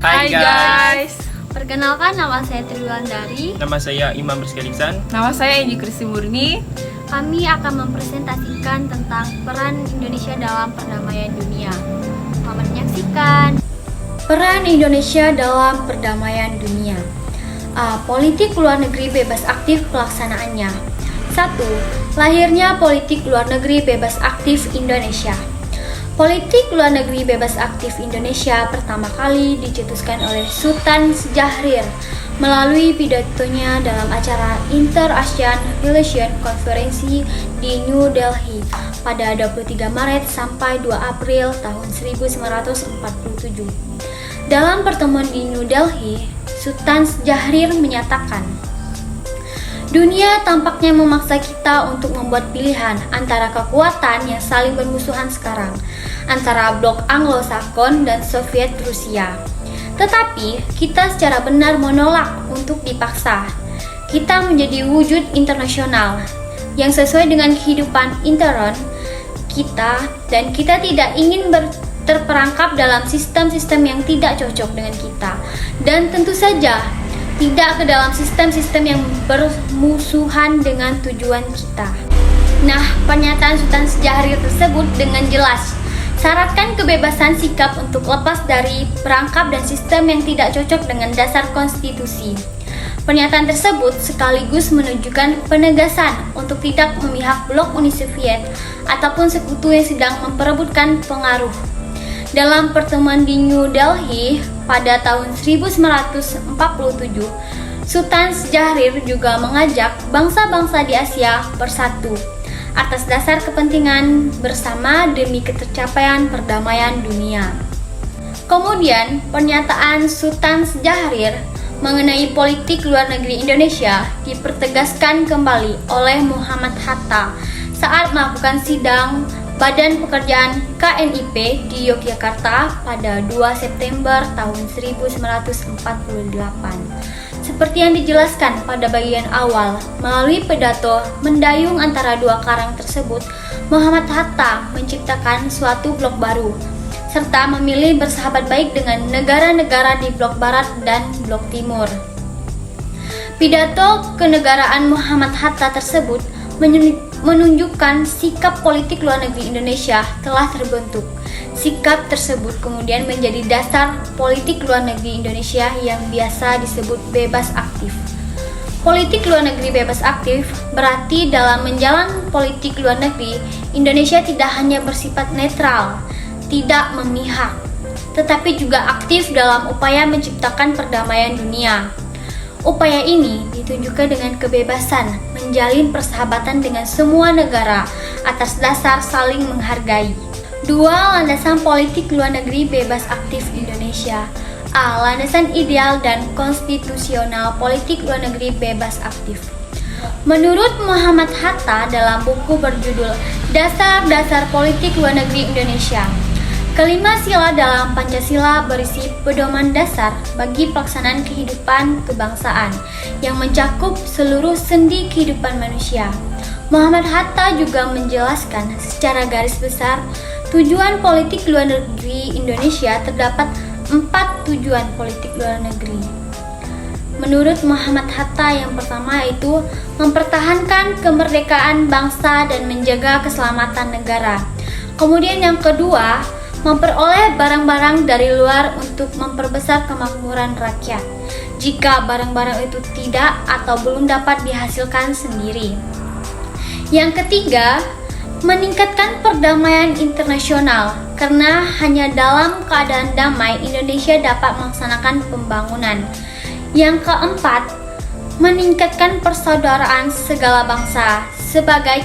Hai guys. Perkenalkan, nama saya Triwulandari. Nama saya Imam Rizky Liksan. Nama saya Enji Kristi Murni. Kami akan mempresentasikan tentang peran Indonesia dalam perdamaian dunia. Selamat menyaksikan. Peran Indonesia dalam perdamaian dunia. Politik luar negeri bebas aktif pelaksanaannya. 1. Lahirnya politik luar negeri bebas aktif Indonesia. Politik luar negeri bebas aktif Indonesia pertama kali dicetuskan oleh Sultan Syahrir melalui pidatonya dalam acara Inter-ASEAN Relations Conference di New Delhi pada 23 Maret sampai 2 April tahun 1947. Dalam pertemuan di New Delhi, Sultan Syahrir menyatakan, dunia tampaknya memaksa kita untuk membuat pilihan antara kekuatan yang saling bermusuhan sekarang, antara blok Anglo-Sakson dan Soviet Rusia. Tetapi, kita secara benar menolak untuk dipaksa. Kita menjadi wujud internasional yang sesuai dengan kehidupan intern kita, dan kita tidak ingin terperangkap dalam sistem-sistem yang tidak cocok dengan kita. Dan tentu saja, tidak ke dalam sistem-sistem yang bermusuhan dengan tujuan kita. Nah, pernyataan Sultan Syahrir tersebut dengan jelas syaratkan kebebasan sikap untuk lepas dari perangkap dan sistem yang tidak cocok dengan dasar konstitusi. Pernyataan tersebut sekaligus menunjukkan penegasan untuk tidak memihak blok Uni Soviet ataupun sekutu yang sedang memperebutkan pengaruh. Dalam pertemuan di New Delhi pada tahun 1947, Sultan Syahrir juga mengajak bangsa-bangsa di Asia bersatu atas dasar kepentingan bersama demi ketercapaian perdamaian dunia. Kemudian, pernyataan Sultan Syahrir mengenai politik luar negeri Indonesia dipertegaskan kembali oleh Muhammad Hatta saat melakukan sidang Badan Pekerjaan KNIP di Yogyakarta pada 2 September tahun 1948. Seperti yang dijelaskan pada bagian awal, melalui pidato mendayung antara dua karang tersebut, Muhammad Hatta menciptakan suatu blok baru, serta memilih bersahabat baik dengan negara-negara di blok barat dan blok timur. Pidato kenegaraan Muhammad Hatta tersebut menunjukkan sikap politik luar negeri Indonesia telah terbentuk. Sikap tersebut kemudian menjadi dasar politik luar negeri Indonesia yang biasa disebut bebas aktif. Politik luar negeri bebas aktif berarti dalam menjalankan politik luar negeri, Indonesia tidak hanya bersifat netral, tidak memihak, tetapi juga aktif dalam upaya menciptakan perdamaian dunia. Upaya ini ditunjukkan dengan kebebasan menjalin persahabatan dengan semua negara atas dasar saling menghargai. 2. Landasan politik luar negeri bebas aktif Indonesia. A. Landasan ideal dan konstitusional politik luar negeri bebas aktif. Menurut Muhammad Hatta dalam buku berjudul Dasar-Dasar Politik Luar Negeri Indonesia, kelima sila dalam Pancasila berisi pedoman dasar bagi pelaksanaan kehidupan kebangsaan yang mencakup seluruh sendi kehidupan manusia. Muhammad Hatta juga menjelaskan secara garis besar tujuan politik luar negeri Indonesia. Terdapat 4 tujuan politik luar negeri. Menurut Muhammad Hatta, yang pertama yaitu mempertahankan kemerdekaan bangsa dan menjaga keselamatan negara. Kemudian yang kedua, memperoleh barang-barang dari luar untuk memperbesar kemakmuran rakyat jika barang-barang itu tidak atau belum dapat dihasilkan sendiri. Yang ketiga, meningkatkan perdamaian internasional karena hanya dalam keadaan damai Indonesia dapat melaksanakan pembangunan. Yang keempat, meningkatkan persaudaraan segala bangsa sebagai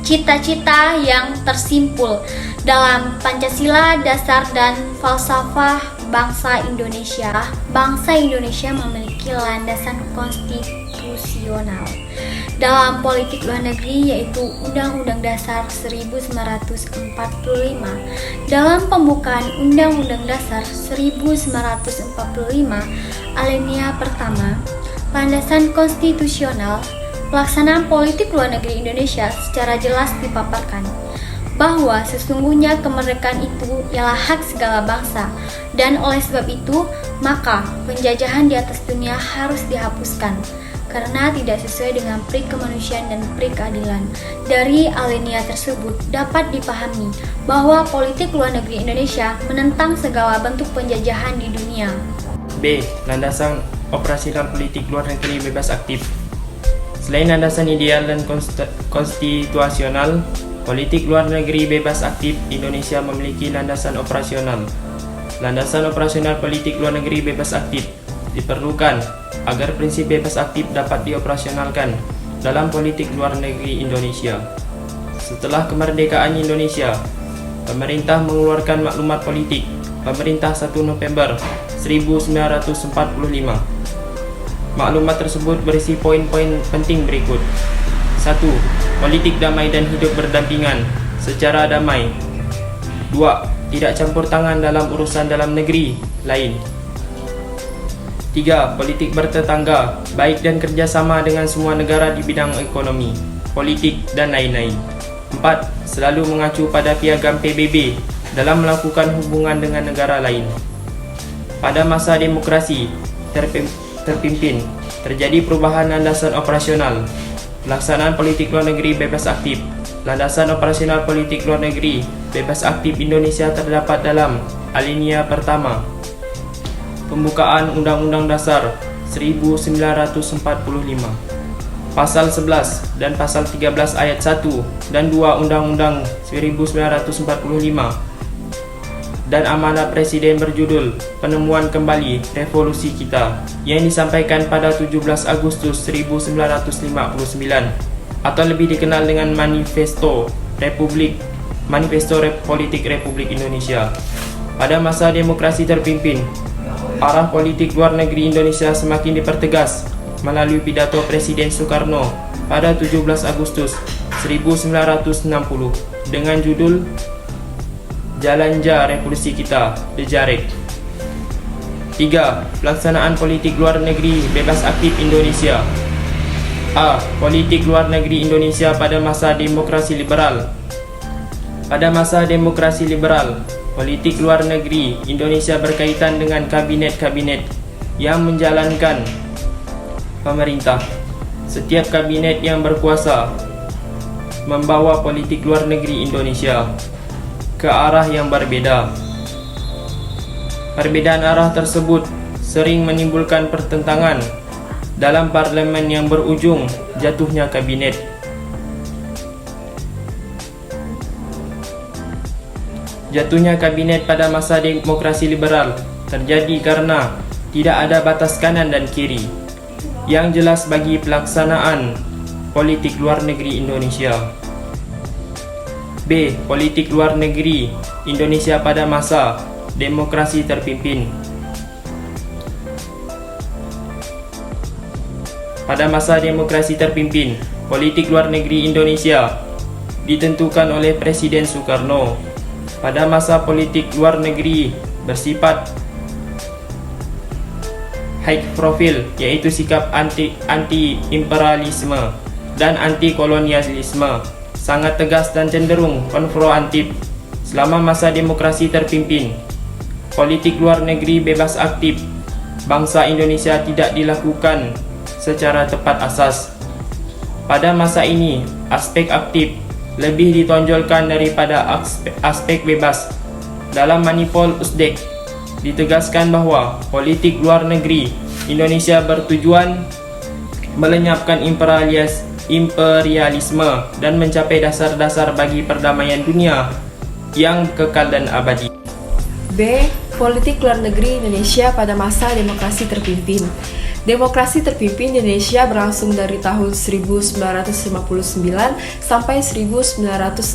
cita-cita yang tersimpul dalam Pancasila dasar dan falsafah bangsa Indonesia. Bangsa Indonesia memiliki landasan konstitusional dalam politik luar negeri, yaitu Undang-Undang Dasar 1945. Dalam pembukaan Undang-Undang Dasar 1945 alinea pertama, landasan konstitusional pelaksanaan politik luar negeri Indonesia secara jelas dipaparkan. bahwa sesungguhnya kemerdekaan itu ialah hak segala bangsa, dan oleh sebab itu, maka penjajahan di atas dunia harus dihapuskan, karena tidak sesuai dengan pri kemanusiaan dan pri keadilan. Dari alinea tersebut dapat dipahami bahwa politik luar negeri Indonesia menentang segala bentuk penjajahan di dunia. B. Landasan operasional politik luar negeri bebas aktif. Selain landasan ideal dan konstitusional, politik luar negeri bebas aktif Indonesia memiliki landasan operasional. Landasan operasional politik luar negeri bebas aktif diperlukan agar prinsip bebas aktif dapat dioperasionalkan dalam politik luar negeri Indonesia. Setelah kemerdekaan Indonesia, pemerintah mengeluarkan maklumat politik Pemerintah 1 November 1945. Maklumat tersebut berisi poin-poin penting berikut. 1. Politik damai dan hidup berdampingan secara damai. 2. Tidak campur tangan dalam urusan dalam negeri lain. 3. Politik bertetangga, baik dan kerjasama dengan semua negara di bidang ekonomi, politik, dan lain-lain. 4. Selalu mengacu pada piagam PBB dalam melakukan hubungan dengan negara lain. Pada masa demokrasi terpimpin, terjadi perubahan landasan operasional. Pelaksanaan politik luar negeri bebas aktif. Landasan operasional politik luar negeri bebas aktif Indonesia terdapat dalam alinea pertama, Pembukaan Undang-Undang Dasar 1945, Pasal 11 dan Pasal 13 ayat 1 dan 2 Undang-Undang 1945, dan amanah Presiden berjudul Penemuan Kembali Revolusi Kita yang disampaikan pada 17 Agustus 1959 atau lebih dikenal dengan Manifesto Politik Republik Indonesia. Pada masa demokrasi terpimpin, arah politik luar negeri Indonesia semakin dipertegas melalui pidato Presiden Soekarno pada 17 Agustus 1960 dengan judul Jalanja Revolusi Kita, Dejarek. 3. Pelaksanaan politik luar negeri bebas aktif Indonesia. A. Politik luar negeri Indonesia pada masa demokrasi liberal. Pada masa demokrasi liberal, politik luar negeri Indonesia berkaitan dengan kabinet-kabinet yang menjalankan pemerintah. Setiap kabinet yang berkuasa membawa politik luar negeri Indonesia ke arah yang berbeda. Perbedaan arah tersebut sering menimbulkan pertentangan dalam parlemen yang berujung jatuhnya kabinet. Jatuhnya kabinet pada masa demokrasi liberal terjadi karena tidak ada batas kanan dan kiri yang jelas bagi pelaksanaan politik luar negeri Indonesia. B. Politik luar negeri Indonesia pada masa demokrasi terpimpin. Pada masa demokrasi terpimpin, politik luar negeri Indonesia ditentukan oleh Presiden Soekarno. Pada masa politik luar negeri bersifat high profile, yaitu sikap anti-imperialisme dan anti-kolonialisme, sangat tegas dan cenderung konfrontatif. Selama masa demokrasi terpimpin, politik luar negeri bebas aktif bangsa Indonesia tidak dilakukan secara tepat asas. Pada masa ini, aspek aktif lebih ditonjolkan daripada aspek bebas. Dalam Manifol Usdek ditegaskan bahwa politik luar negeri Indonesia bertujuan melenyapkan imperialisme dan mencapai dasar-dasar bagi perdamaian dunia yang kekal dan abadi. B. Politik luar negeri Indonesia pada masa demokrasi terpimpin. Demokrasi terpimpin di Indonesia berlangsung dari tahun 1959 sampai 1965.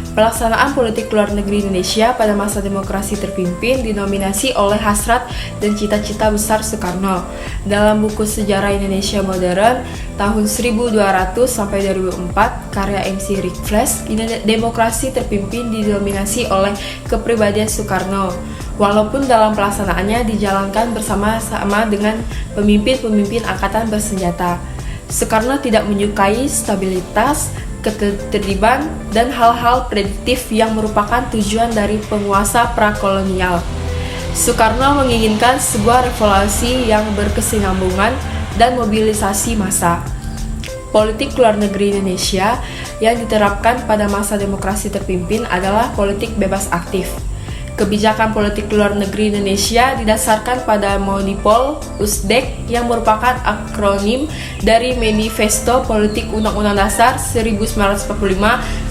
Pelaksanaan politik luar negeri Indonesia pada masa demokrasi terpimpin dinominasi oleh hasrat dan cita-cita besar Soekarno. Dalam buku Sejarah Indonesia Modern tahun 1200 sampai 2004 karya MC Rick Flash, demokrasi terpimpin didominasi oleh kepribadian Soekarno. Walaupun dalam pelaksanaannya dijalankan bersama-sama dengan pemimpin-pemimpin angkatan bersenjata. Soekarno tidak menyukai stabilitas ketertiban, dan hal-hal prediktif yang merupakan tujuan dari penguasa prakolonial. Soekarno menginginkan sebuah revolusi yang berkesinambungan dan mobilisasi massa. Politik luar negeri Indonesia yang diterapkan pada masa demokrasi terpimpin adalah politik bebas aktif. Kebijakan politik luar negeri Indonesia didasarkan pada Monipol Usdek yang merupakan akronim dari Manifesto Politik Undang-Undang Dasar 1945,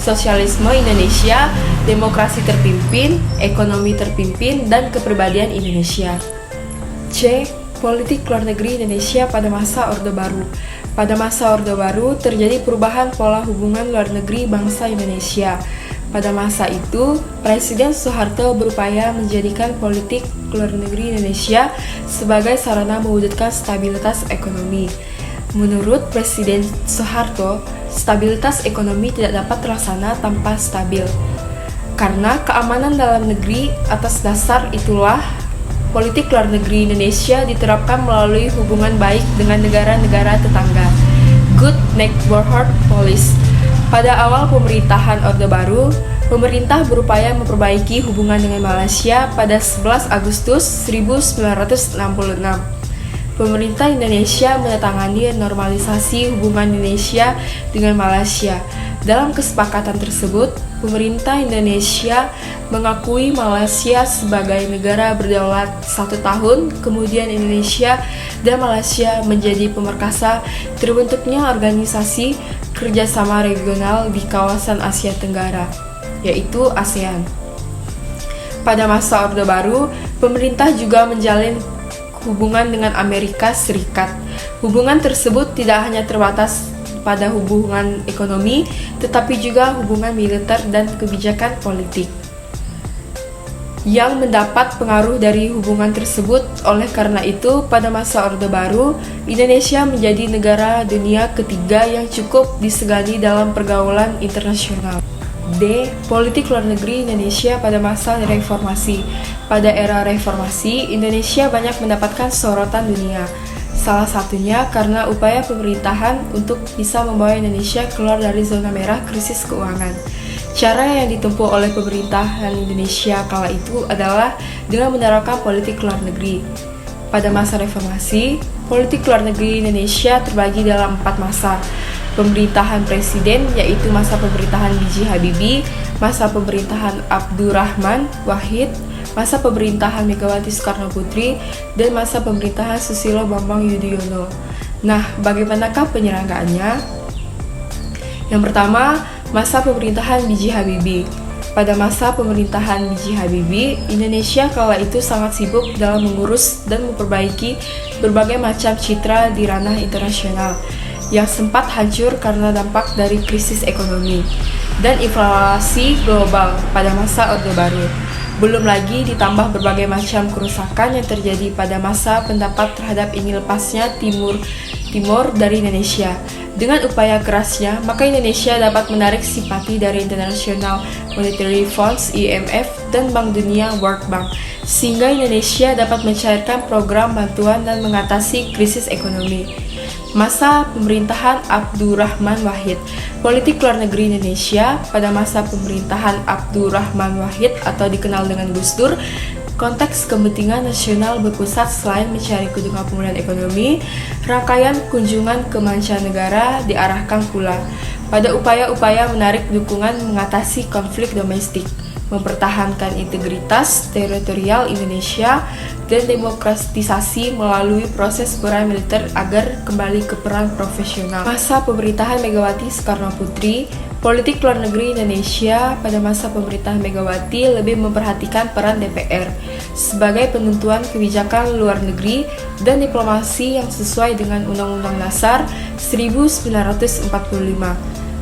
Sosialisme Indonesia, Demokrasi Terpimpin, Ekonomi Terpimpin, dan Kepribadian Indonesia. C. Politik luar negeri Indonesia pada masa Orde Baru. Pada masa Orde Baru terjadi perubahan pola hubungan luar negeri bangsa Indonesia. Pada masa itu, Presiden Soeharto berupaya menjadikan politik luar negeri Indonesia sebagai sarana mewujudkan stabilitas ekonomi. Menurut Presiden Soeharto, stabilitas ekonomi tidak dapat terlaksana tanpa stabil. Karena keamanan dalam negeri, atas dasar itulah politik luar negeri Indonesia diterapkan melalui hubungan baik dengan negara-negara tetangga. Good Neighborhood Policy. Pada awal pemerintahan Orde Baru, pemerintah berupaya memperbaiki hubungan dengan Malaysia pada 11 Agustus 1966. Pemerintah Indonesia menandatangani normalisasi hubungan Indonesia dengan Malaysia. Dalam kesepakatan tersebut, pemerintah Indonesia mengakui Malaysia sebagai negara berdaulat 1 tahun, kemudian Indonesia dan Malaysia menjadi pemerkasa terbentuknya organisasi kerjasama regional di kawasan Asia Tenggara, yaitu ASEAN. Pada masa Orde Baru, pemerintah juga menjalin hubungan dengan Amerika Serikat. Hubungan tersebut tidak hanya terbatas pada hubungan ekonomi, tetapi juga hubungan militer dan kebijakan politik yang mendapat pengaruh dari hubungan tersebut. Oleh karena itu, pada masa Orde Baru, Indonesia menjadi negara dunia ketiga yang cukup disegani dalam pergaulan internasional. D. Politik luar negeri Indonesia pada masa reformasi. Pada era reformasi, Indonesia banyak mendapatkan sorotan dunia. Salah satunya karena upaya pemerintahan untuk bisa membawa Indonesia keluar dari zona merah krisis keuangan. Cara yang ditempuh oleh pemerintahan Indonesia kala itu adalah dengan menerapkan politik luar negeri. Pada masa reformasi, politik luar negeri Indonesia terbagi dalam 4 masa. Pemerintahan presiden, yaitu masa pemerintahan B.J. Habibie, masa pemerintahan Abdurrahman Wahid, masa pemerintahan Megawati Soekarno Putri, dan masa pemerintahan Susilo Bambang Yudhoyono. Nah, bagaimanakah penyelenggarannya? Yang pertama, masa pemerintahan B.J. Habibie. Pada masa pemerintahan B.J. Habibie, Indonesia kala itu sangat sibuk dalam mengurus dan memperbaiki berbagai macam citra di ranah internasional yang sempat hancur karena dampak dari krisis ekonomi dan inflasi global pada masa Orde Baru. Belum lagi ditambah berbagai macam kerusakan yang terjadi pada masa pendapat terhadap ingin lepasnya Timur dari Indonesia. Dengan upaya kerasnya, maka Indonesia dapat menarik simpati dari International Monetary Funds (IMF) dan Bank Dunia (World Bank), sehingga Indonesia dapat mencairkan program bantuan dan mengatasi krisis ekonomi. Masa pemerintahan Abdurrahman Wahid. Politik luar negeri Indonesia pada masa pemerintahan Abdurrahman Wahid atau dikenal dengan Gus Dur, konteks kepentingan nasional berpusat selain mencari keuntungan pemulihan ekonomi, rangkaian kunjungan ke mancanegara diarahkan pula pada upaya-upaya menarik dukungan mengatasi konflik domestik, mempertahankan integritas teritorial Indonesia, dan demokratisasi melalui proses peran militer agar kembali ke peran profesional. Masa pemerintahan Megawati Soekarno Putri. Politik luar negeri Indonesia pada masa pemerintahan Megawati lebih memperhatikan peran DPR sebagai penentuan kebijakan luar negeri dan diplomasi yang sesuai dengan Undang-Undang Dasar 1945.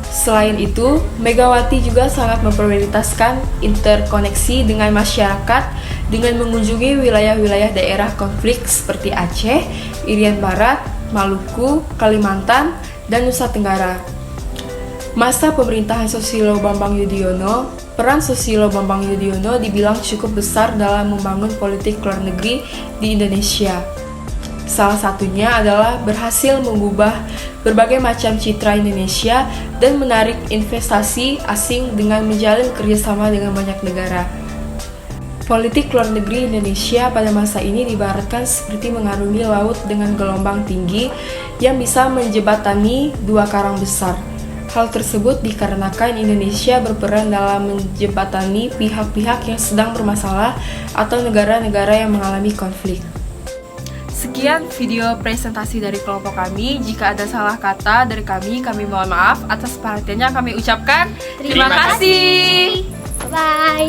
Selain itu, Megawati juga sangat memprioritaskan interkoneksi dengan masyarakat dengan mengunjungi wilayah-wilayah daerah konflik seperti Aceh, Irian Barat, Maluku, Kalimantan, dan Nusa Tenggara. Masa pemerintahan Susilo Bambang Yudhoyono. Peran Susilo Bambang Yudhoyono dibilang cukup besar dalam membangun politik luar negeri di Indonesia. Salah satunya adalah berhasil mengubah berbagai macam citra Indonesia dan menarik investasi asing dengan menjalin kerjasama dengan banyak negara. Politik luar negeri Indonesia pada masa ini diibaratkan seperti mengarungi laut dengan gelombang tinggi yang bisa menjembatani dua karang besar. Hal tersebut dikarenakan Indonesia berperan dalam menjembatani pihak-pihak yang sedang bermasalah atau negara-negara yang mengalami konflik. Sekian video presentasi dari kelompok kami. Jika ada salah kata dari kami mohon maaf. Atas perhatiannya kami ucapkan terima kasih. Bye.